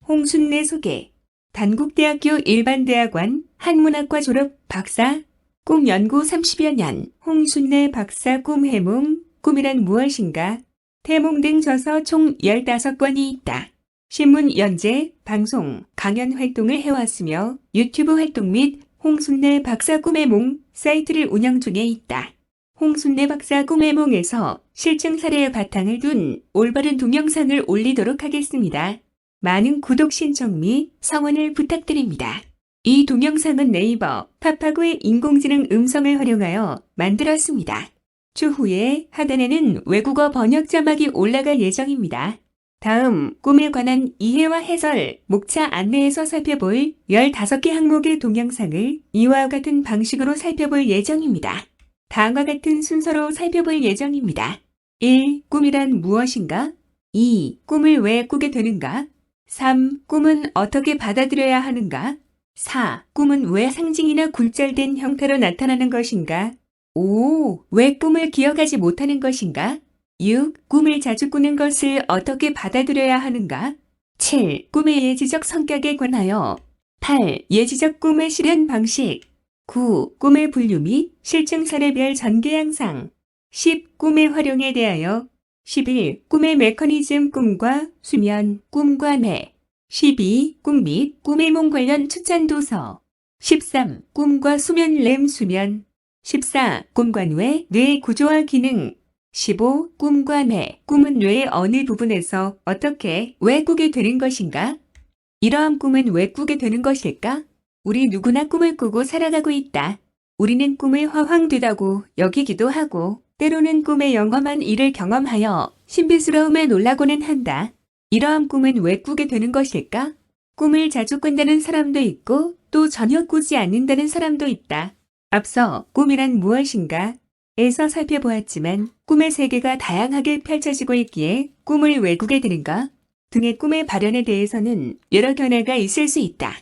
홍순례 소개. 단국대학교 일반대학원 한문학과 졸업 박사, 꿈 연구 30여 년, 홍순례 박사 꿈 해몽, 꿈이란 무엇인가? 태몽 등 저서 총 15권이 있다. 신문 연재, 방송, 강연 활동을 해왔으며 유튜브 활동 및 홍순례 박사 꿈해몽 사이트를 운영 중에 있다. 홍순례 박사 꿈해몽에서 실증 사례의 바탕을 둔 올바른 동영상을 올리도록 하겠습니다. 많은 구독 신청 및 성원을 부탁드립니다. 이 동영상은 네이버, 파파고의 인공지능 음성을 활용하여 만들었습니다. 추후에 하단에는 외국어 번역 자막이 올라갈 예정입니다. 다음 꿈에 관한 이해와 해설, 목차 안내에서 살펴볼 15개 항목의 동영상을 이와 같은 방식으로 살펴볼 예정입니다. 다음과 같은 순서로 살펴볼 예정입니다. 1. 꿈이란 무엇인가? 2. 꿈을 왜 꾸게 되는가? 3. 꿈은 어떻게 받아들여야 하는가? 4. 꿈은 왜 상징이나 굴절된 형태로 나타나는 것인가? 5. 왜 꿈을 기억하지 못하는 것인가? 6. 꿈을 자주 꾸는 것을 어떻게 받아들여야 하는가? 7. 꿈의 예지적 성격에 관하여 8. 예지적 꿈의 실현 방식 9. 꿈의 분류 및 실증 사례별 전개 양상 10. 꿈의 활용에 대하여 11. 꿈의 메커니즘 꿈과 수면, 꿈과 뇌 12. 꿈 및 꿈의夢 관련 추천 도서 13. 꿈과 수면 램 수면 14. 꿈과 뇌의 구조와 기능 15. 꿈과 뇌, 꿈은 뇌의 어느 부분에서 어떻게, 왜 꾸게 되는 것인가? 이러한 꿈은 왜 꾸게 되는 것일까? 우리 누구나 꿈을 꾸고 살아가고 있다. 우리는 꿈을 허황되다고 여기기도 하고 때로는 꿈의 영험한 일을 경험하여 신비스러움에 놀라고는 한다. 이러한 꿈은 왜 꾸게 되는 것일까? 꿈을 자주 꾼다는 사람도 있고 또 전혀 꾸지 않는다는 사람도 있다. 앞서 꿈이란 무엇인가? 에서 살펴보았지만 꿈의 세계가 다양하게 펼쳐지고 있기에 꿈을 왜 꾸게 되는가? 등의 꿈의 발현에 대해서는 여러 견해가 있을 수 있다.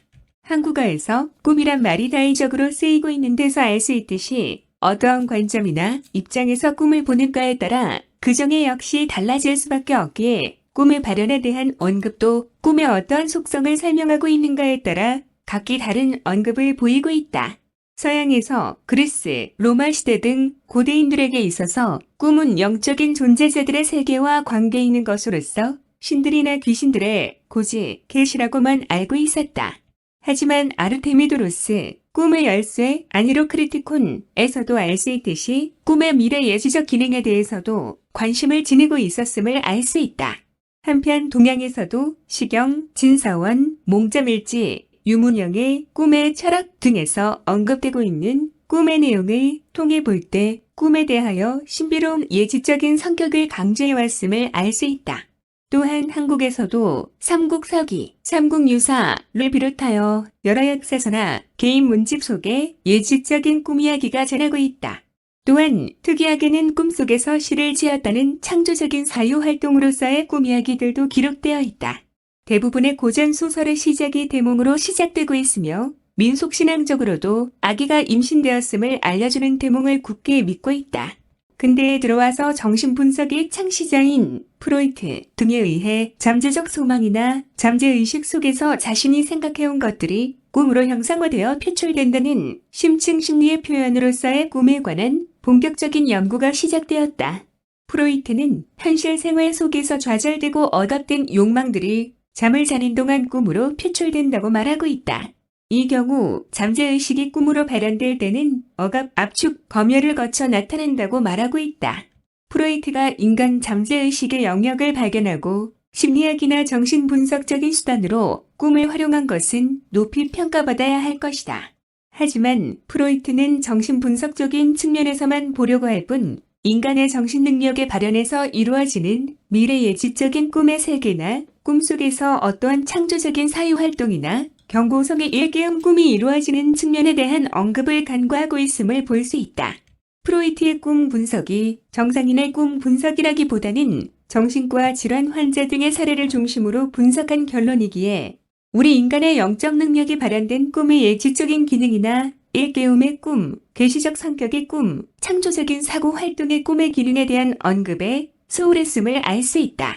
한국어에서 꿈이란 말이 다의적으로 쓰이고 있는 데서 알 수 있듯이 어떠한 관점이나 입장에서 꿈을 보는가에 따라 그 정의 역시 달라질 수밖에 없기에 꿈의 발현에 대한 언급도 꿈의 어떠한 속성을 설명하고 있는가에 따라 각기 다른 언급을 보이고 있다. 서양에서 그리스, 로마 시대 등 고대인들에게 있어서 꿈은 영적인 존재자들의 세계와 관계 있는 것으로서 신들이나 귀신들의 고지, 계시라고만 알고 있었다. 하지만 아르테미도로스, 꿈의 열쇠 아니로크리티콘에서도 알 수 있듯이 꿈의 미래 예지적 기능에 대해서도 관심을 지니고 있었음을 알 수 있다. 한편 동양에서도 시경, 진사원, 몽자밀지, 유문영의 꿈의 철학 등에서 언급되고 있는 꿈의 내용을 통해 볼 때 꿈에 대하여 신비로운 예지적인 성격을 강조해왔음을 알 수 있다. 또한 한국에서도 삼국서기, 삼국유사를 비롯하여 여러 역사서나 개인 문집 속에 예지적인 꿈 이야기가 전하고 있다. 또한 특이하게는 꿈속에서 시를 지었다는 창조적인 사유활동으로서의 꿈 이야기들도 기록되어 있다. 대부분의 고전 소설의 시작이 대몽으로 시작되고 있으며 민속신앙적으로도 아기가 임신되었음을 알려주는 대몽을 굳게 믿고 있다. 근대에 들어와서 정신분석의 창시자인 프로이트 등에 의해 잠재적 소망이나 잠재의식 속에서 자신이 생각해온 것들이 꿈으로 형상화되어 표출된다는 심층 심리의 표현으로서의 꿈에 관한 본격적인 연구가 시작되었다. 프로이트는 현실 생활 속에서 좌절되고 억압된 욕망들이 잠을 자는 동안 꿈으로 표출된다고 말하고 있다. 이 경우 잠재의식이 꿈으로 발현될 때는 억압, 압축, 검열을 거쳐 나타난다고 말하고 있다. 프로이트가 인간 잠재의식의 영역을 발견하고 심리학이나 정신분석적인 수단으로 꿈을 활용한 것은 높이 평가받아야 할 것이다. 하지만 프로이트는 정신분석적인 측면에서만 보려고 할 뿐 인간의 정신능력의 발현에서 이루어지는 미래 예지적인 꿈의 세계나 꿈속에서 어떠한 창조적인 사유활동이나 경고성의 일깨움 꿈이 이루어지는 측면에 대한 언급을 간과하고 있음을 볼 수 있다. 프로이트의 꿈 분석이 정상인의 꿈 분석이라기보다는 정신과 질환 환자 등의 사례를 중심으로 분석한 결론이기에 우리 인간의 영적 능력이 발현된 꿈의 예지적인 기능이나 일깨움의 꿈, 계시적 성격의 꿈, 창조적인 사고 활동의 꿈의 기능에 대한 언급에 소홀했음을 알 수 있다.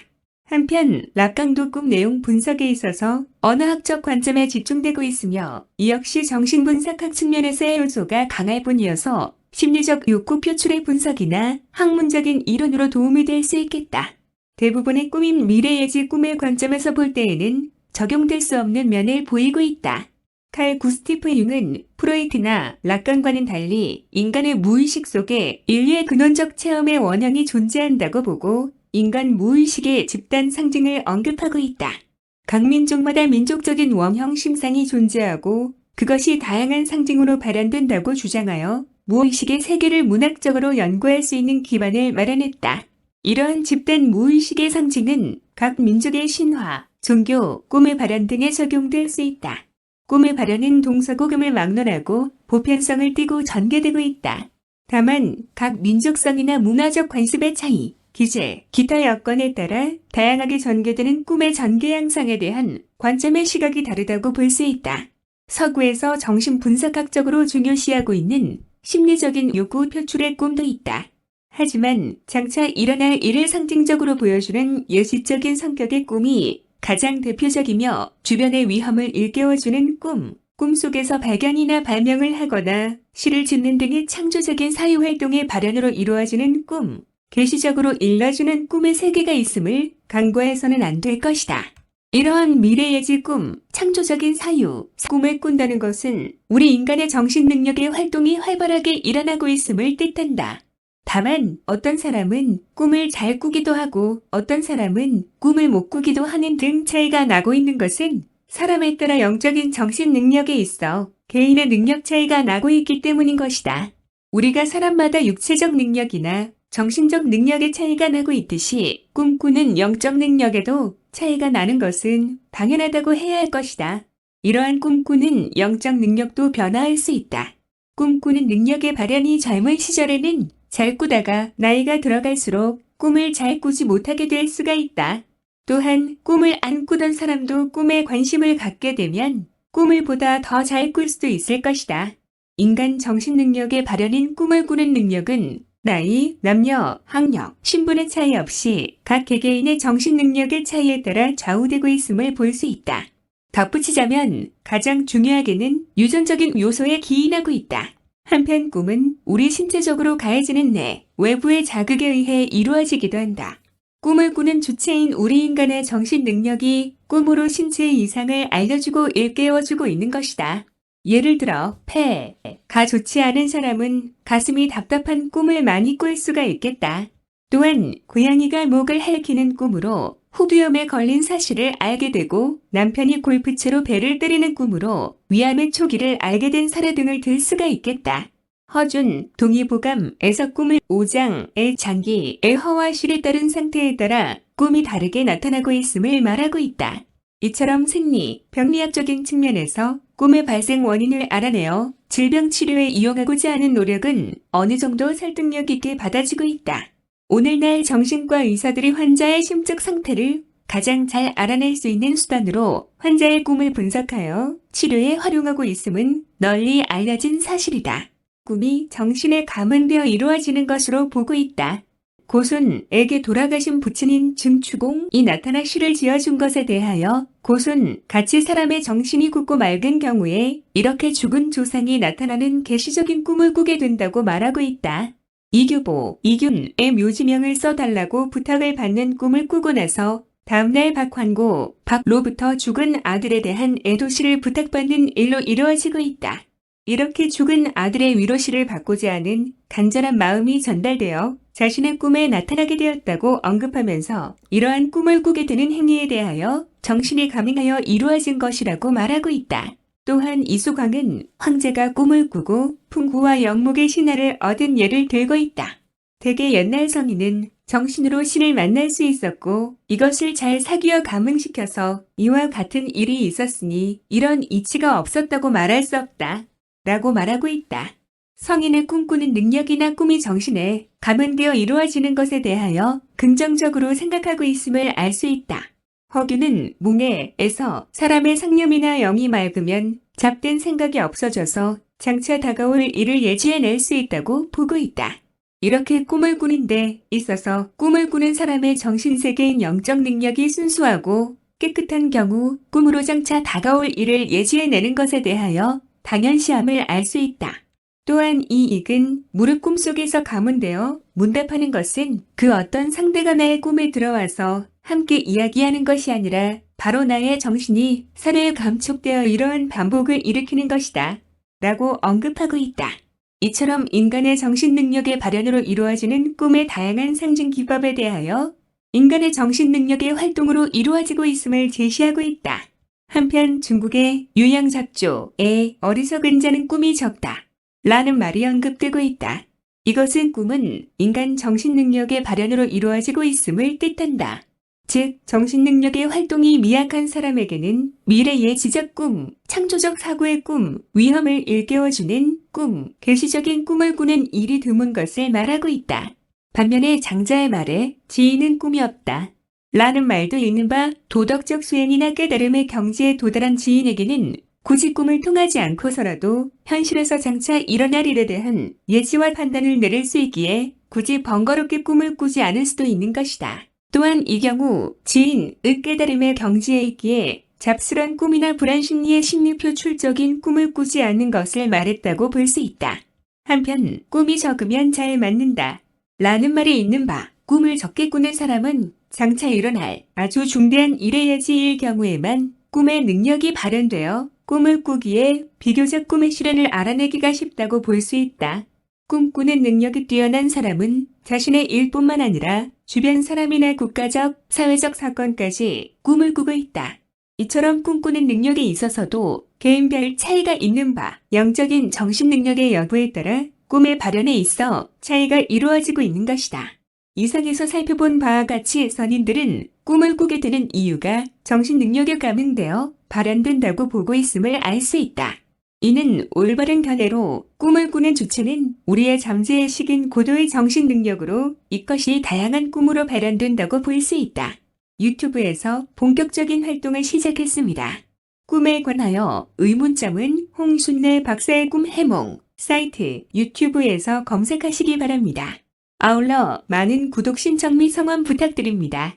한편 락강도 꿈 내용 분석에 있어서 언어학적 관점에 집중되고 있으며 이 역시 정신분석학 측면에서의 요소가 강할 뿐이어서 심리적 욕구 표출의 분석이나 학문적인 이론으로 도움이 될 수 있겠다. 대부분의 꿈인 미래예지 꿈의 관점에서 볼 때에는 적용될 수 없는 면을 보이고 있다. 칼 구스티프 융은 프로이트나 락강과는 달리 인간의 무의식 속에 인류의 근원적 체험의 원형이 존재한다고 보고 인간 무의식의 집단 상징을 언급하고 있다. 각 민족마다 민족적인 원형 심상이 존재하고 그것이 다양한 상징으로 발현된다고 주장하여 무의식의 세계를 문학적으로 연구할 수 있는 기반을 마련했다. 이러한 집단 무의식의 상징은 각 민족의 신화, 종교, 꿈의 발현 등에 적용될 수 있다. 꿈의 발현은 동서고금을 막론하고 보편성을 띠고 전개되고 있다. 다만 각 민족성이나 문화적 관습의 차이, 기재, 기타 여건에 따라 다양하게 전개되는 꿈의 전개 양상에 대한 관점의 시각이 다르다고 볼 수 있다. 서구에서 정신분석학적으로 중요시하고 있는 심리적인 욕구 표출의 꿈도 있다. 하지만 장차 일어날 일을 상징적으로 보여주는 예시적인 성격의 꿈이 가장 대표적이며 주변의 위험을 일깨워주는 꿈 속에서 발견이나 발명을 하거나 시를 짓는 등의 창조적인 사유활동의 발현으로 이루어지는 꿈, 계시적으로 일러주는 꿈의 세계가 있음을 간과해서는 안 될 것이다. 이러한 미래예지 꿈, 창조적인 사유, 꿈을 꾼다는 것은 우리 인간의 정신 능력의 활동이 활발하게 일어나고 있음을 뜻한다. 다만 어떤 사람은 꿈을 잘 꾸기도 하고 어떤 사람은 꿈을 못 꾸기도 하는 등 차이가 나고 있는 것은 사람에 따라 영적인 정신 능력에 있어 개인의 능력 차이가 나고 있기 때문인 것이다. 우리가 사람마다 육체적 능력이나 정신적 능력의 차이가 나고 있듯이 꿈꾸는 영적 능력에도 차이가 나는 것은 당연하다고 해야 할 것이다. 이러한 꿈꾸는 영적 능력도 변화할 수 있다. 꿈꾸는 능력의 발현이 젊은 시절에는 잘 꾸다가 나이가 들어갈수록 꿈을 잘 꾸지 못하게 될 수가 있다. 또한 꿈을 안 꾸던 사람도 꿈에 관심을 갖게 되면 꿈을 보다 더 잘 꿀 수도 있을 것이다. 인간 정신 능력의 발현인 꿈을 꾸는 능력은 나이, 남녀, 학력, 신분의 차이 없이 각 개개인의 정신 능력의 차이에 따라 좌우되고 있음을 볼 수 있다. 덧붙이자면 가장 중요하게는 유전적인 요소에 기인하고 있다. 한편 꿈은 우리 신체적으로 가해지는 뇌, 외부의 자극에 의해 이루어지기도 한다. 꿈을 꾸는 주체인 우리 인간의 정신 능력이 꿈으로 신체의 이상을 알려주고 일깨워주고 있는 것이다. 예를 들어 폐가 좋지 않은 사람은 가슴이 답답한 꿈을 많이 꿀 수가 있겠다. 또한 고양이가 목을 핥히는 꿈으로 후두염에 걸린 사실을 알게 되고 남편이 골프채로 배를 때리는 꿈으로 위암의 초기를 알게 된 사례 등을 들 수가 있겠다. 허준, 동의보감에서 꿈을 오장의 장기의 허와실에 따른 상태에 따라 꿈이 다르게 나타나고 있음을 말하고 있다. 이처럼 생리, 병리학적인 측면에서 꿈의 발생 원인을 알아내어 질병 치료에 이용하고자 하는 노력은 어느 정도 설득력 있게 받아지고 있다. 오늘날 정신과 의사들이 환자의 심적 상태를 가장 잘 알아낼 수 있는 수단으로 환자의 꿈을 분석하여 치료에 활용하고 있음은 널리 알려진 사실이다. 꿈이 정신에 감은되어 이루어지는 것으로 보고 있다. 고순에게 돌아가신 부친인 증추공이 나타나 시를 지어준 것에 대하여 고순, 같이 사람의 정신이 굳고 맑은 경우에 이렇게 죽은 조상이 나타나는 계시적인 꿈을 꾸게 된다고 말하고 있다. 이규보, 이균의 묘지명을 써달라고 부탁을 받는 꿈을 꾸고 나서 다음날 박환고, 박로부터 죽은 아들에 대한 애도시를 부탁받는 일로 이루어지고 있다. 이렇게 죽은 아들의 위로시를 받고자 하는 간절한 마음이 전달되어 자신의 꿈에 나타나게 되었다고 언급하면서 이러한 꿈을 꾸게 되는 행위에 대하여 정신이 감행하여 이루어진 것이라고 말하고 있다. 또한 이수광은 황제가 꿈을 꾸고 풍구와 영목의 신화를 얻은 예를 들고 있다. 대개 옛날 성인은 정신으로 신을 만날 수 있었고 이것을 잘 사귀어 감흥시켜서 이와 같은 일이 있었으니 이런 이치가 없었다고 말할 수 없다. 라고 말하고 있다. 성인의 꿈꾸는 능력이나 꿈이 정신에 감은되어 이루어지는 것에 대하여 긍정적으로 생각하고 있음을 알 수 있다. 허균은 몽해에서 사람의 상념이나 영이 맑으면 잡된 생각이 없어져서 장차 다가올 일을 예지해낼 수 있다고 보고 있다. 이렇게 꿈을 꾸는 데 있어서 꿈을 꾸는 사람의 정신세계인 영적 능력이 순수하고 깨끗한 경우 꿈으로 장차 다가올 일을 예지해내는 것에 대하여 당연시함을 알 수 있다. 또한 이 익은 무릇 꿈속에서 가문되어 문답하는 것은 그 어떤 상대가 나의 꿈에 들어와서 함께 이야기하는 것이 아니라 바로 나의 정신이 사례에 감촉되어 이러한 반복을 일으키는 것이다. 라고 언급하고 있다. 이처럼 인간의 정신 능력의 발현으로 이루어지는 꿈의 다양한 상징 기법에 대하여 인간의 정신 능력의 활동으로 이루어지고 있음을 제시하고 있다. 한편 중국의 유양잡조에 어리석은 자는 꿈이 적다. 라는 말이 언급되고 있다. 이것은 꿈은 인간 정신 능력의 발현으로 이루어지고 있음을 뜻한다. 즉, 정신 능력의 활동이 미약한 사람에게는 미래의 지적 꿈, 창조적 사고의 꿈, 위험을 일깨워주는 꿈, 계시적인 꿈을 꾸는 일이 드문 것을 말하고 있다. 반면에 장자의 말에 지인은 꿈이 없다. 라는 말도 있는 바 도덕적 수행이나 깨달음의 경지에 도달한 지인에게는 굳이 꿈을 통하지 않고서라도 현실에서 장차 일어날 일에 대한 예지와 판단을 내릴 수 있기에 굳이 번거롭게 꿈을 꾸지 않을 수도 있는 것이다. 또한 이 경우 지인의 깨달음의 경지에 있기에 잡스런 꿈이나 불안 심리의 심리 표출적인 꿈을 꾸지 않는 것을 말했다고 볼 수 있다. 한편 꿈이 적으면 잘 맞는다. 라는 말이 있는 바 꿈을 적게 꾸는 사람은 장차 일어날 아주 중대한 일의 예지일 경우에만 꿈의 능력이 발현되어 꿈을 꾸기에 비교적 꿈의 실현을 알아내기가 쉽다고 볼 수 있다. 꿈꾸는 능력이 뛰어난 사람은 자신의 일뿐만 아니라 주변 사람이나 국가적, 사회적 사건까지 꿈을 꾸고 있다. 이처럼 꿈꾸는 능력에 있어서도 개인별 차이가 있는 바 영적인 정신 능력의 여부에 따라 꿈의 발현에 있어 차이가 이루어지고 있는 것이다. 이상에서 살펴본 바와 같이 선인들은 꿈을 꾸게 되는 이유가 정신 능력에 감응되어 발현된다고 보고 있음을 알 수 있다. 이는 올바른 견해로 꿈을 꾸는 주체는 우리의 잠재의식인 고도의 정신 능력으로 이것이 다양한 꿈으로 발현된다고 볼 수 있다. 유튜브에서 본격적인 활동을 시작했습니다. 꿈에 관하여 의문점은 홍순래 박사의 꿈 해몽 사이트 유튜브에서 검색하시기 바랍니다. 아울러 많은 구독 신청 및 성원 부탁드립니다.